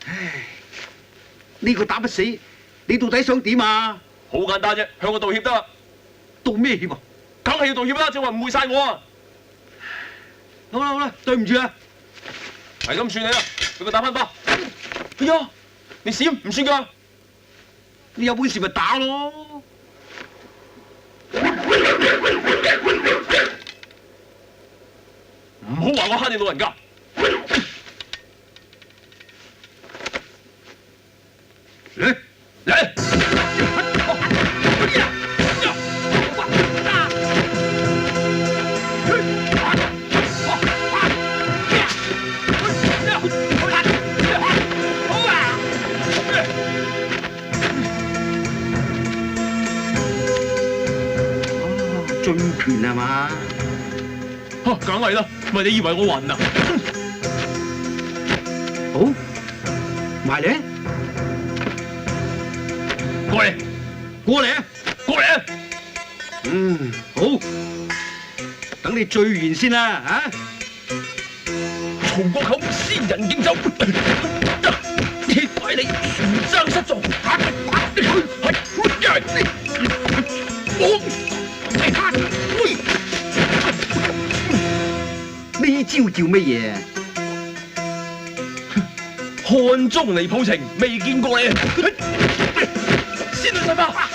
唉，呢個打不死，你到底想點啊？好簡單啫，向我道歉得啦。道咩歉啊？梗係要道歉啦，正話誤會晒我啊！好啦好啦，對唔住啊！係咁算你啦，俾佢打翻巴。哎呀，你閃唔算㗎？你有本事咪打咯！唔好話我蝦你老人家。嚟嚟！醉拳係嘛？嚇，梗係啦，咪你以為我暈啊？好，埋嚟，過嚟，過嚟啊！過嚟啊！好，等你醉完先啦，啊！曹國口仙人競走，鐵拐李全生失狀。呢招叫乜嘢？漢中離譜情，未見過你。仙女神法，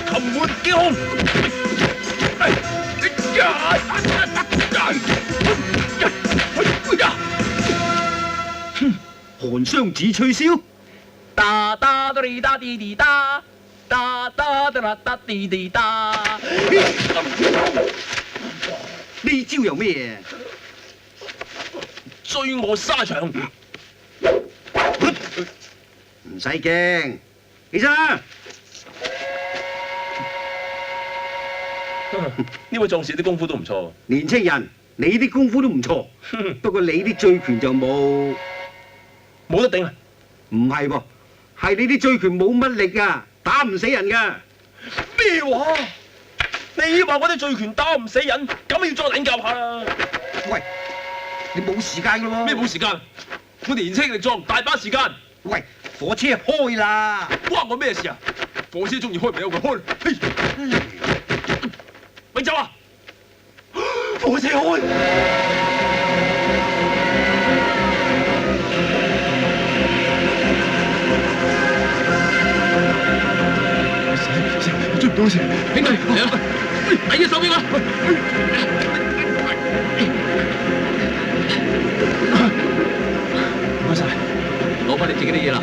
擒門驚空。寒霜子吹簫，噠噠噠哩噠滴滴噠，噠噠噠啦噠滴滴噠。呢招又咩追我沙場，唔使驚，起身啦！呢位壯士啲功夫都唔錯。年青人，你啲功夫都唔錯，不過你啲醉拳就冇得頂啊！唔係噃，係你啲醉拳冇乜力噶，打唔死人噶。咩話？你話我啲醉拳打唔死人，咁要再領教下啦。喂，你冇時間噶咯喎。咩冇時間？我年青力壯，大把時間。喂，火車開啦！關我咩事啊？火車中意開咪有佢開。咪走啊！火車開。追唔到先，兄弟嚟啦！遞隻手俾我。唔該晒，攞翻你自己啲嘢啦。